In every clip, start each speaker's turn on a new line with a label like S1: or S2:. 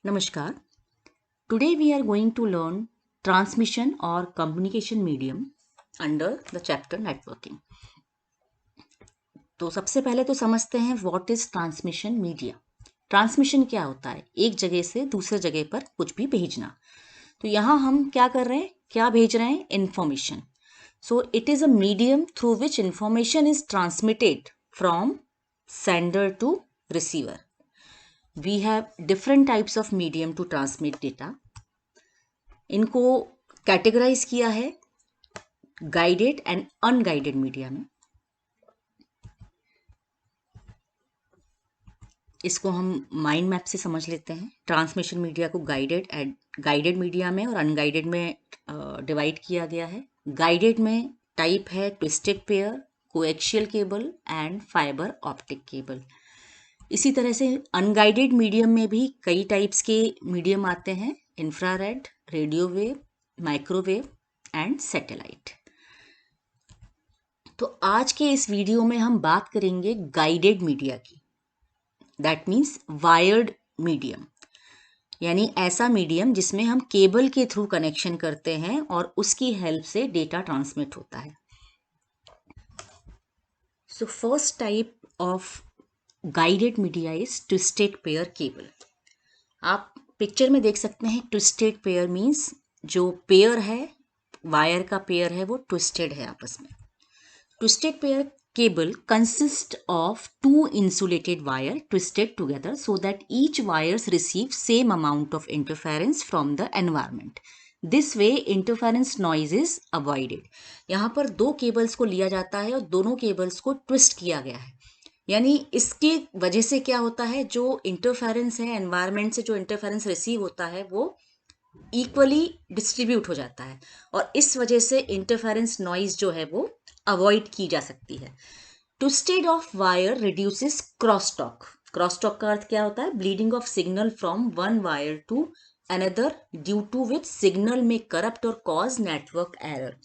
S1: Namaskar. Today we are going to learn transmission or communication medium under the chapter networking. तो सबसे पहले तो समझते हैं what is transmission media. Transmission क्या होता है? एक जगह से दूसरे जगह पर कुछ भी भेजना। तो यहाँ हम क्या कर रहे हैं, क्या भेज रहे हैं? Information. So it is a medium through which information is transmitted from sender to receiver. We have different types of medium to transmit data. इनको कैटेगराइज किया है गाइडेड एंड अनगाइडेड मीडिया में। इसको हम माइंड मैप से समझ लेते हैं। ट्रांसमिशन मीडिया को गाइडेड मीडिया में और अनगाइडेड में डिवाइड किया गया है। गाइडेड में टाइप है twisted pair, coaxial cable and fibre optic cable. इसी तरह से अनगाइडेड मीडियम में भी कई टाइप्स के मीडियम आते हैं, infrared, radio wave, microwave and satellite. तो आज के इस वीडियो में हम बात करेंगे गाइडेड मीडिया की। दैट मीन्स वायर्ड मीडियम, यानी ऐसा मीडियम जिसमें हम केबल के थ्रू कनेक्शन करते हैं और उसकी हेल्प से डेटा ट्रांसमिट होता है। So first type of guided media is twisted pair cable. आप पिक्चर में देख सकते हैं ट्विस्टेड पेयर मीन्स जो पेयर है, वायर का पेयर है, वो ट्विस्टेड है आपस में। Twisted pair cable consists of two insulated wire twisted together so that each wires receive same amount of interference from the environment. This way interference noise is avoided. यहाँ पर दो cables को लिया जाता है और दोनों केबल्स को ट्विस्ट किया गया है, यानी इसके वजह से क्या होता है, जो इंटरफेरेंस है एनवायरनमेंट से, जो इंटरफेरेंस रिसीव होता है वो इक्वली डिस्ट्रीब्यूट हो जाता है और इस वजह से इंटरफेरेंस नॉइज जो है वो अवॉइड की जा सकती है। Twisted of wire reduces crosstalk. Crosstalk का अर्थ क्या होता है? Bleeding of signal from one wire to another due to which signal में करप्ट और कॉज नेटवर्क एरर।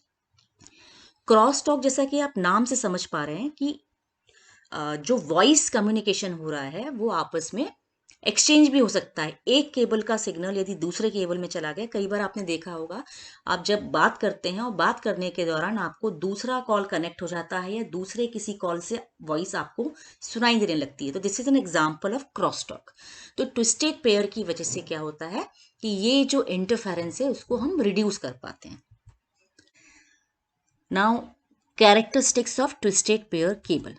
S1: क्रॉसटॉक, जैसा कि आप नाम से समझ पा रहे हैं कि जो वॉइस कम्युनिकेशन हो रहा है वो आपस में एक्सचेंज भी हो सकता है। एक केबल का सिग्नल यदि दूसरे केबल में चला गया, कई बार आपने देखा होगा, आप जब बात करते हैं और बात करने के दौरान आपको दूसरा कॉल कनेक्ट हो जाता है या दूसरे किसी कॉल से वॉइस आपको सुनाई देने लगती है, तो this is an example of cross talk. तो ट्विस्टेड पेयर की वजह से क्या होता है कि ये जो इंटरफेरेंस है उसको हम रिड्यूस कर पाते हैं। Now characteristics of twisted pair cable.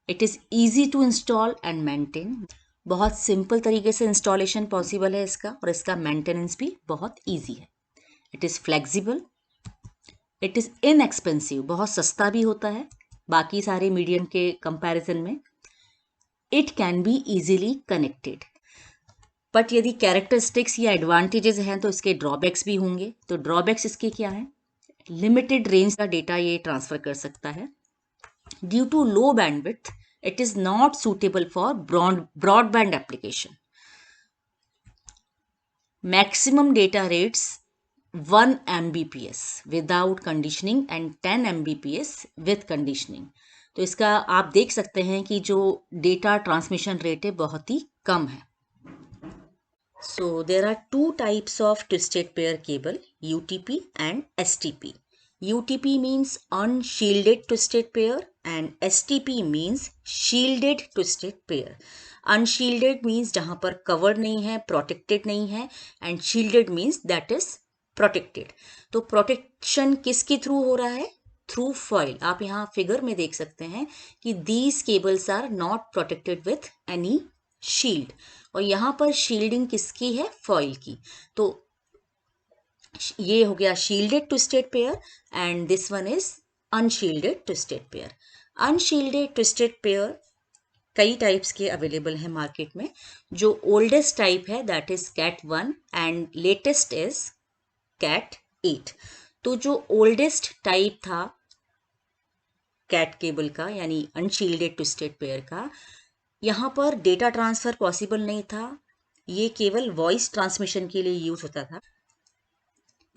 S1: It is easy to install and maintain. बहुत सिंपल तरीके से इंस्टॉलेशन पॉसिबल है इसका, और इसका मेंटेनेंस भी बहुत ईजी है। It is flexible, it is inexpensive, बहुत सस्ता भी होता है बाकी सारे मीडियम के कंपैरिजन में। It can be easily connected. But यदि कैरेक्टरिस्टिक्स या एडवांटेजेस हैं तो इसके ड्रॉबैक्स भी होंगे। तो ड्रॉबैक्स इसके क्या हैं? लिमिटेड रेंज का डेटा ये ट्रांसफर कर सकता है। Due to low bandwidth, it is not suitable for broadband application. Maximum data rates 1 Mbps without conditioning and 10 Mbps with conditioning. तो इसका आप देख सकते हैं कि जो डेटा ट्रांसमिशन रेट है बहुत ही कम है। So there are two types of twisted pair cable, UTP and STP. UTP means unshielded twisted pair and STP means shielded twisted pair. Unshielded means जहाँ पर covered नहीं है, protected नहीं है, and shielded means that is protected. तो protection किसके through हो रहा है? Through foil. आप यहाँ फिगर में देख सकते हैं कि these cables are not protected with any shield, और यहाँ पर शील्डिंग किसकी है? फॉइल की। तो ये हो गया shielded twisted pair and this one is unshielded twisted pair. Unshielded twisted pair कई टाइप्स के अवेलेबल हैं मार्केट में। जो ओल्डेस्ट टाइप है that is cat 1 and latest is cat 8। तो जो ओल्डेस्ट टाइप था कैट केबल का, यानी अनशील्डेड ट्विस्टेड पेयर का, यहाँ पर डेटा ट्रांसफर पॉसिबल नहीं था, ये केवल वॉइस ट्रांसमिशन के लिए यूज होता था।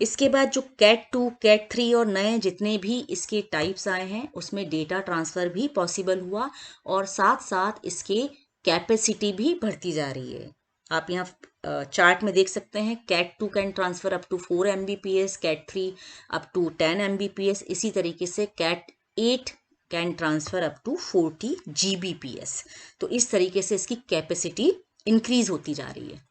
S1: इसके बाद जो कैट 2, कैट 3 और नए जितने भी इसके टाइप्स आए हैं उसमें डेटा ट्रांसफ़र भी पॉसिबल हुआ और साथ साथ इसके कैपेसिटी भी बढ़ती जा रही है। आप यहाँ चार्ट में देख सकते हैं cat 2 can transfer up to 4 Mbps, cat 3 up to 10 Mbps, इसी तरीके से cat 8 can transfer up to 40 Gbps। तो इस तरीके से इसकी कैपेसिटी इंक्रीज होती जा रही है।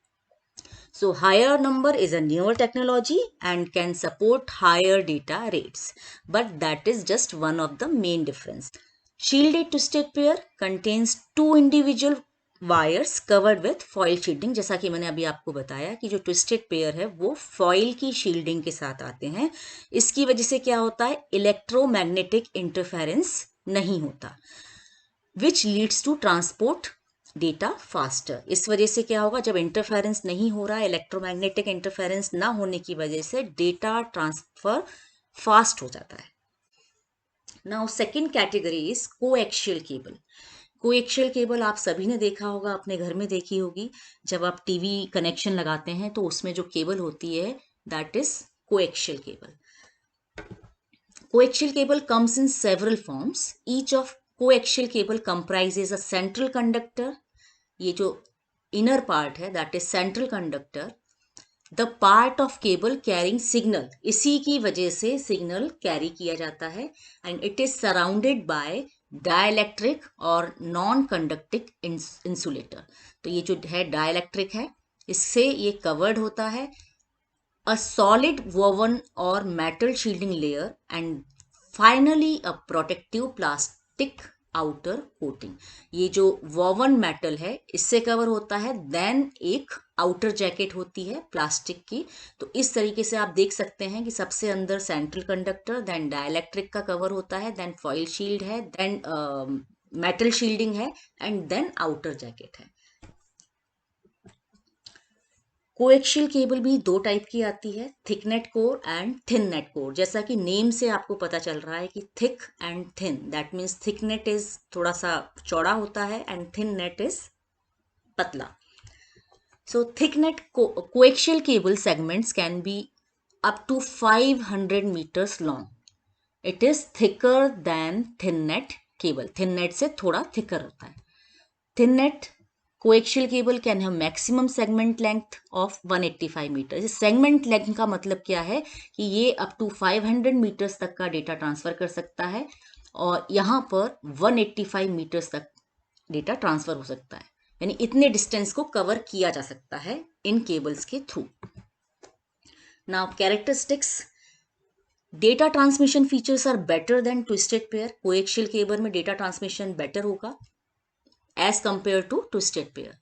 S1: So higher number is a newer technology and can support higher data rates, but that is just one of the main difference. Shielded twisted pair contains two individual wires covered with foil shielding. जैसा कि मैंने अभी आपको बताया कि जो twisted pair है वो फॉइल की शील्डिंग के साथ आते हैं। इसकी वजह से क्या होता है, इलेक्ट्रोमैग्नेटिक इंटरफेरेंस नहीं होता, which leads to transport data faster. इस वजह से क्या होगा, जब इंटरफेरेंस नहीं हो रहा है, इलेक्ट्रोमैग्नेटिक इंटरफेरेंस ना होने की वजह से डेटा ट्रांसफर फास्ट हो जाता है। Now second category is coaxial cable. Coaxial cable आप सभी ने देखा होगा, अपने घर में देखी होगी। जब आप टीवी कनेक्शन लगाते हैं तो उसमें जो केबल होती है that is coaxial cable. Coaxial cable comes in several forms. Each of coaxial cable comprises a central conductor. ये जो inner part है that is central conductor. The part of cable carrying signal, इसी की वजह से signal carry किया जाता है, and it is surrounded by dielectric और non-conducting insulator. तो ये जो है dielectric है, इससे ये covered होता है a solid woven or metal shielding layer and finally a protective plastic outer coating. ये जो woven metal है इससे कवर होता है, देन एक आउटर जैकेट होती है प्लास्टिक की। तो इस तरीके से आप देख सकते हैं कि सबसे अंदर सेंट्रल कंडक्टर, देन डाइलेक्ट्रिक का कवर होता है, देन फॉइल शील्ड है, देन मेटल शील्डिंग है, एंड देन आउटर जैकेट है। कोएक्शियल केबल भी दो टाइप की आती है, thick net core and thin net core. जैसा कि नेम से आपको पता चल रहा है कि thick and thin, that means thick net is थोड़ा सा चौड़ा होता है एंड थिन नेट इज पतला। So thick net coaxial cable segments can be up to 500 meters long. It is thicker than thin net cable. Thin net से थोड़ा thicker होता है। Thin net coaxial cable can have maximum segment length of 185 meter. Segment length का मतलब क्या है कि ये अप टू 500 मीटर्स तक का डेटा ट्रांसफर कर सकता है, और यहाँ पर 185 मीटर्स तक डेटा ट्रांसफर हो सकता है, यानी इतने डिस्टेंस को कवर किया जा सकता है इन केबल्स के through. Now characteristics, data transmission features are better than twisted pair. Coaxial cable में डेटा ट्रांसमिशन बेटर होगा as compared to twisted pair,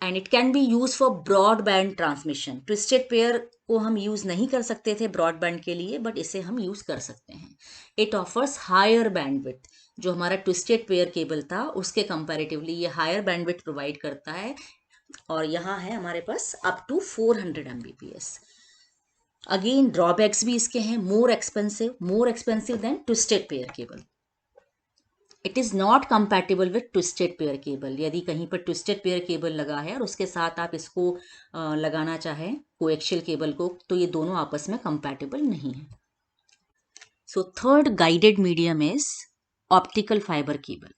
S1: and it can be used for broadband transmission. twisted pair को हम use नहीं कर सकते थे broadband के लिए, बट इसे हम यूज कर सकते हैं। It offers higher bandwidth. जो हमारा ट्विस्टेड पेयर केबल था उसके कंपैरेटिवली ये हायर बैंडविड्थ प्रोवाइड करता है, और यहाँ है हमारे पास up to 400 Mbps। Again drawbacks भी इसके हैं, more expensive than twisted pair cable. It is not compatible with twisted pair cable. यदि कहीं पर ट्विस्टेड पेयर केबल लगा है और उसके साथ आप इसको लगाना चाहें कोएक्शियल केबल को, तो ये दोनों आपस में कंपैटिबल नहीं है। So third guided medium is optical fiber cable.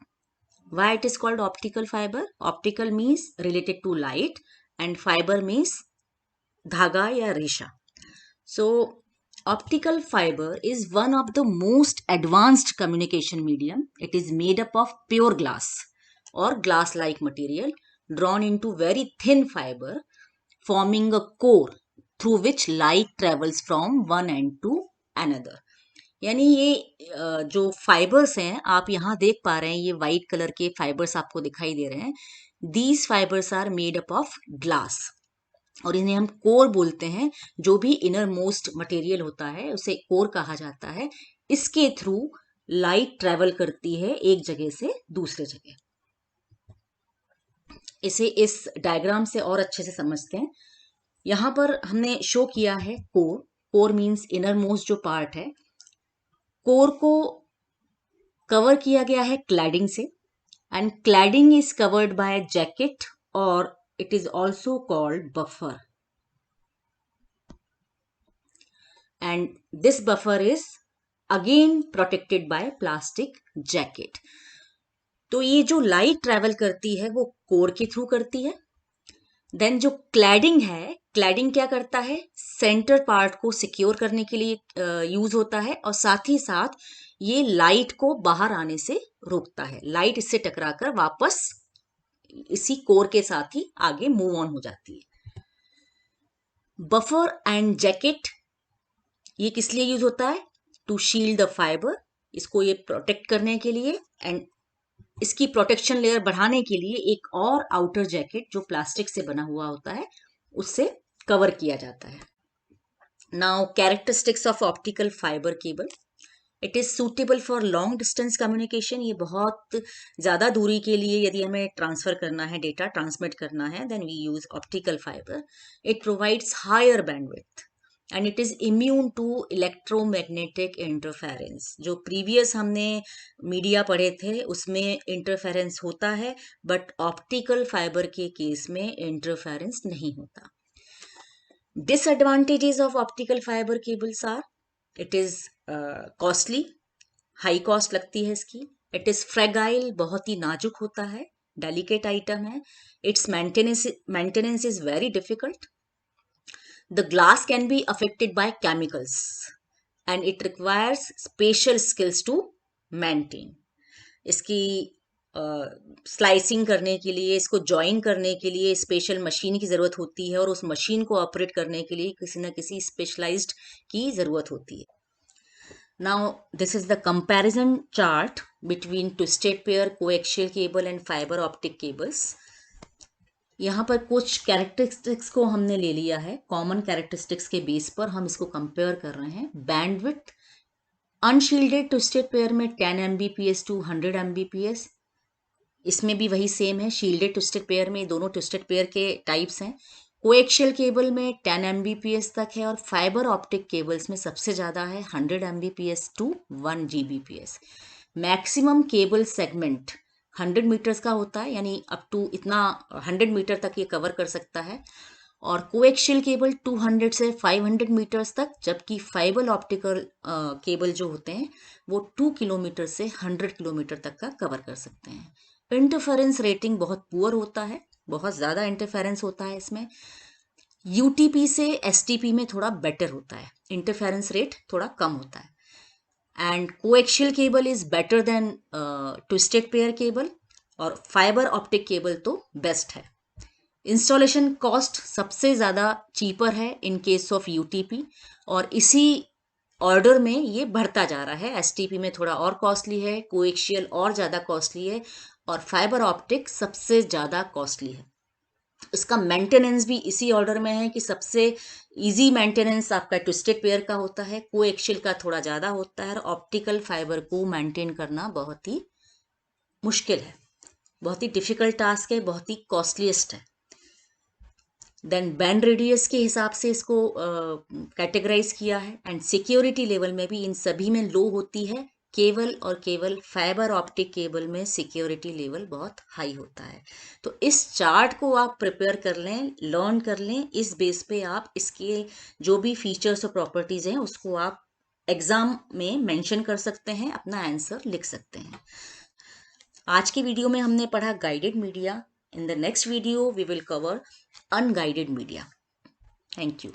S1: Why it is called optical fiber? Optical means related to light and fiber means धागा या रेशा। सो optical fiber is one of the most advanced communication medium. It is made up of pure glass or glass-like material drawn into very thin fiber, forming a core through which light travels from one end to another. यानी ये जो fibres हैं आप यहाँ देख पा रहे हैं, ये वाइट कलर के फाइबर्स आपको दिखाई दे रहे हैं। These fibers are made up of glass और इन्हें हम कोर बोलते हैं। जो भी इनर मोस्ट मटेरियल होता है उसे कोर कहा जाता है। इसके थ्रू लाइट ट्रेवल करती है एक जगह से दूसरे जगह। इसे इस डायग्राम से और अच्छे से समझते हैं। यहाँ पर हमने शो किया है core. Core means inner most जो पार्ट है। कोर को कवर किया गया है क्लैडिंग से, and cladding is covered by jacket और it is also called buffer, and this buffer is again protected by plastic jacket. तो ये जो लाइट ट्रैवल करती है वो कोर के थ्रू करती है, देन जो क्लैडिंग है, क्लैडिंग क्या करता है, सेंटर पार्ट को सिक्योर करने के लिए यूज होता है और साथ ही साथ ये लाइट को बाहर आने से रोकता है। लाइट इससे टकराकर वापस इसी कोर के साथ ही आगे मूव ऑन हो जाती है। बफर एंड जैकेट ये किस लिए यूज होता है, टू शील्ड द फाइबर, इसको ये प्रोटेक्ट करने के लिए, एंड इसकी प्रोटेक्शन लेयर बढ़ाने के लिए एक और आउटर जैकेट जो प्लास्टिक से बना हुआ होता है उससे कवर किया जाता है। Now characteristics of optical fiber cable, it is suitable for long distance communication, ये बहुत ज़्यादा दूरी के लिए यदि हमें ट्रांसफर करना है, डेटा ट्रांसमिट करना है, then we use optical fiber. It provides higher bandwidth and it is immune to electromagnetic interference. जो प्रीवियस हमने मीडिया पढ़े थे उसमें इंटरफेरेंस होता है, बट ऑप्टिकल फाइबर के केस में इंटरफेरेंस नहीं होता। Disadvantages of optical fiber cables are, it is costly, high cost लगती है इसकी। इट इज फ्रेगाइल, बहुत ही नाजुक होता है, डेलिकेट आइटम है। It's maintenance is very difficult. The glass can be affected by chemicals and it requires special skills to maintain. इसकी slicing करने के लिए, इसको जॉइन करने के लिए स्पेशल मशीन की ज़रूरत होती है और उस मशीन को ऑपरेट करने के लिए किसी न किसी स्पेशलाइज्ड की ज़रूरत होती है। Now this is the comparison chart between twisted pair coaxial cable and fiber optic cables. यहाँ पर कुछ कैरेक्टरिस्टिक्स को हमने ले लिया है, कॉमन कैरेक्टरिस्टिक्स के बेस पर हम इसको कंपेयर कर रहे हैं। बैंडविड्थ अनशील्डेड ट्विस्टेड पेयर में 10 Mbps टू 100 Mbps, इसमें भी वही सेम है। शील्डेड ट्विस्टेड पेयर में दोनों ट्विस्टेड पेयर के टाइप्स हैं। कोएक्शियल केबल में 10 Mbps तक है और फाइबर ऑप्टिक केबल्स में सबसे ज़्यादा है 100 Mbps to 1 Gbps। Maximum cable segment 100 meters का होता है, यानी अप टू इतना 100 मीटर तक ये कवर कर सकता है। और कोएक्शियल केबल 200 से 500 मीटर्स तक, जबकि फाइबर ऑप्टिकल केबल जो होते हैं वो 2 किलोमीटर से 100 किलोमीटर तक का कवर कर सकते हैं। इंटरफेरेंस रेटिंग बहुत पुअर होता है, बहुत ज़्यादा इंटरफेरेंस होता है इसमें। यूटीपी से एसटीपी में थोड़ा बेटर होता है, इंटरफेरेंस रेट थोड़ा कम होता है। And coaxial cable is better than twisted pair cable और फाइबर ऑप्टिक केबल तो बेस्ट है। इंस्टॉलेशन कॉस्ट सबसे ज़्यादा चीपर है इन केस ऑफ यूटीपी और इसी ऑर्डर में ये बढ़ता जा रहा है। एसटीपी में थोड़ा और कॉस्टली है, कोएक्शियल और ज़्यादा कॉस्टली है और फाइबर ऑप्टिक सबसे ज़्यादा कॉस्टली है। इसका मेंटेनेंस भी इसी ऑर्डर में है कि सबसे इजी मेंटेनेंस आपका ट्विस्टेड पेयर का होता है, कोएक्शियल का थोड़ा ज़्यादा होता है और ऑप्टिकल फाइबर को मेंटेन करना बहुत ही मुश्किल है, बहुत ही डिफिकल्ट टास्क है, बहुत ही कॉस्टलीस्ट है। देन बैंड रेडियस के हिसाब से इसको कैटेगराइज किया है एंड सिक्योरिटी लेवल में भी इन सभी में लो होती है। केवल और केवल फाइबर ऑप्टिक केबल में सिक्योरिटी लेवल बहुत हाई होता है। तो इस चार्ट को आप प्रिपेयर कर लें, लर्न कर लें, इस बेस पे आप इसके जो भी फीचर्स और प्रॉपर्टीज़ हैं उसको आप एग्ज़ाम में मेंशन कर सकते हैं, अपना आंसर लिख सकते हैं। आज की वीडियो में हमने पढ़ा guided media. In the next video, we will cover unguided media. Thank you.